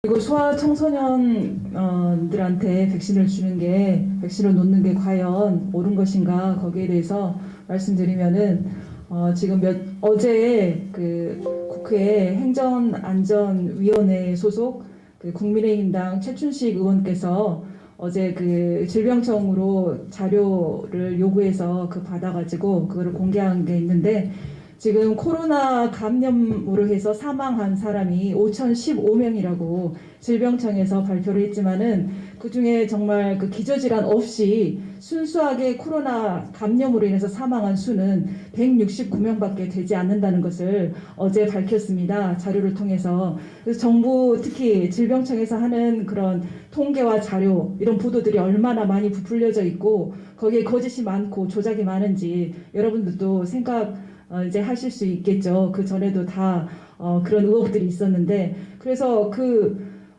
그리고 소아 청소년들한테 백신을 주는 게, 백신을 놓는 게 과연 옳은 것인가, 거기에 대해서 말씀드리면은, 지금 어제 그 국회 행정안전위원회 소속 그 국민의힘당 최춘식 의원께서 어제 그 질병청으로 자료를 요구해서 받아가지고 그거를 공개한 게 있는데, 지금 코로나 감염으로 해서 사망한 사람이 5,015명이라고 질병청에서 발표를 했지만은, 그중에 정말 그 기저질환 없이 순수하게 코로나 감염으로 인해서 사망한 수는 169명밖에 되지 않는다는 것을 어제 밝혔습니다. 자료를 통해서. 그래서 정부, 특히 질병청에서 하는 그런 통계와 자료, 이런 보도들이 얼마나 많이 부풀려져 있고 거기에 거짓이 많고 조작이 많은지 여러분들도 이제 하실 수 있겠죠. 그 전에도 다 그런 의혹들이 있었는데, 그래서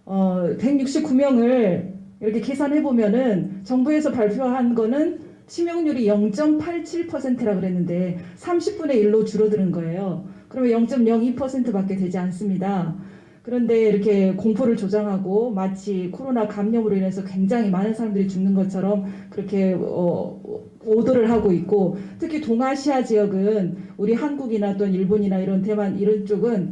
169명을 이렇게 계산해 보면은 정부에서 발표한 거는 치명률이 0.87%라 그랬는데 30분의 1로 줄어드는 거예요. 그러면 0.02%밖에 되지 않습니다. 그런데 이렇게 공포를 조장하고 마치 코로나 감염으로 인해서 굉장히 많은 사람들이 죽는 것처럼 그렇게 오도를 하고 있고, 특히 동아시아 지역은 우리 한국이나 또 일본이나 이런 대만 이런 쪽은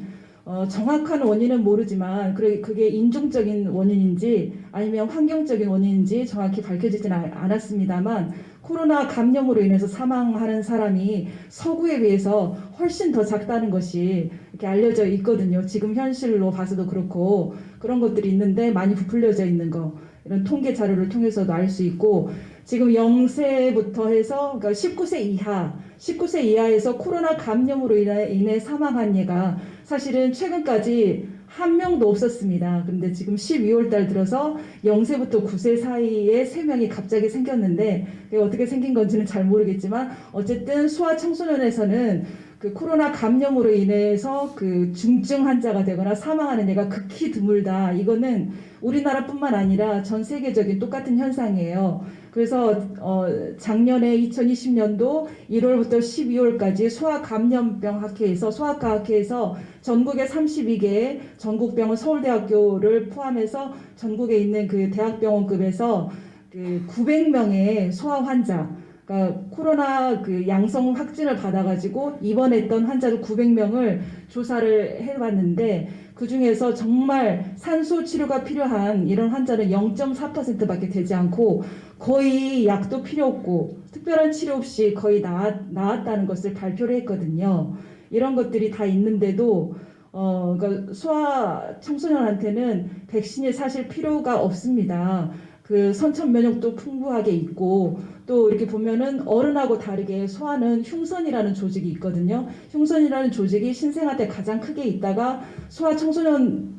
정확한 원인은 모르지만 그게 인종적인 원인인지 아니면 환경적인 원인인지 정확히 밝혀지지는 않았습니다만, 코로나 감염으로 인해서 사망하는 사람이 서구에 비해서 훨씬 더 작다는 것이 이렇게 알려져 있거든요. 지금 현실로 봐서도 그렇고 그런 것들이 있는데 많이 부풀려져 있는 거, 이런 통계 자료를 통해서도 알 수 있고, 지금 0세부터 해서 그러니까 19세 이하에서 코로나 감염으로 인해 사망한 예가 사실은 최근까지 한 명도 없었습니다. 그런데 지금 12월 달 들어서 0세부터 9세 사이에 3명이 갑자기 생겼는데, 그게 어떻게 생긴 건지는 잘 모르겠지만 어쨌든 소아 청소년에서는 그 코로나 감염으로 인해서 그 중증 환자가 되거나 사망하는 예가 극히 드물다. 이거는 우리나라뿐만 아니라 전 세계적인 똑같은 현상이에요. 그래서 작년에 2020년도 1월부터 12월까지 소아감염병 학회에서 소아과학회에서 전국의 32개의 전국병원 서울대학교를 포함해서 전국에 있는 그 대학병원급에서 그 900명의 소아 환자, 그러니까 코로나 그 양성 확진을 받아가지고 입원했던 환자들 900명을 조사를 해봤는데, 그 중에서 정말 산소 치료가 필요한 이런 환자는 0.4%밖에 되지 않고 거의 약도 필요 없고 특별한 치료 없이 거의 나았다는 것을 발표를 했거든요. 이런 것들이 다 있는데도 그러니까 소아 청소년한테는 백신이 사실 필요가 없습니다. 그 선천 면역도 풍부하게 있고, 또 이렇게 보면은 어른하고 다르게 소아는 흉선이라는 조직이 있거든요. 흉선이라는 조직이 신생아 때 가장 크게 있다가 소아 청소년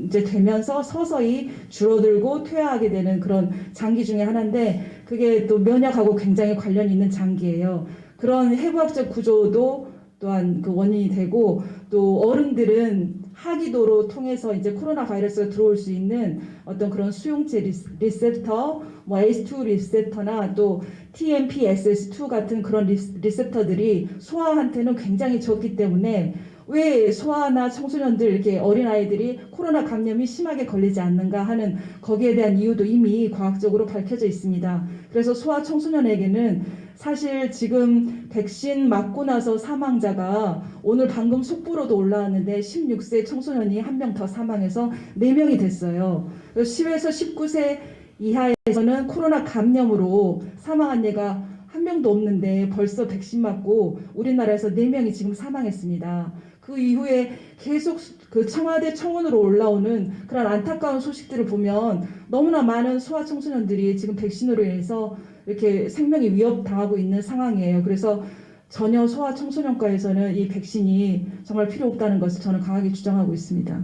이제 되면서 서서히 줄어들고 퇴화하게 되는 그런 장기 중에 하나인데, 그게 또 면역하고 굉장히 관련이 있는 장기예요. 그런 해부학적 구조도 또한 그 원인이 되고, 또 어른들은 하기도로 통해서 이제 코로나 바이러스가 들어올 수 있는 어떤 그런 수용체 리셉터, 뭐 ACE2 리셉터나 또 TMPSS2 같은 그런 리셉터들이 소아한테는 굉장히 적기 때문에 왜 소아나 청소년들, 이렇게 어린아이들이 코로나 감염이 심하게 걸리지 않는가 하는 거기에 대한 이유도 이미 과학적으로 밝혀져 있습니다. 그래서 소아 청소년에게는 사실 지금 백신 맞고 나서 사망자가 오늘 방금 속보로도 올라왔는데 16세 청소년이 한 명 더 사망해서 4명이 됐어요. 10에서 19세 이하에서는 코로나 감염으로 사망한 예가 한 명도 없는데 벌써 백신 맞고 우리나라에서 4명이 지금 사망했습니다. 그 이후에 계속 그 청와대 청원으로 올라오는 그런 안타까운 소식들을 보면 너무나 많은 소아 청소년들이 지금 백신으로 인해서 이렇게 생명이 위협당하고 있는 상황이에요. 그래서 전혀 소아 청소년과에서는 이 백신이 정말 필요 없다는 것을 저는 강하게 주장하고 있습니다.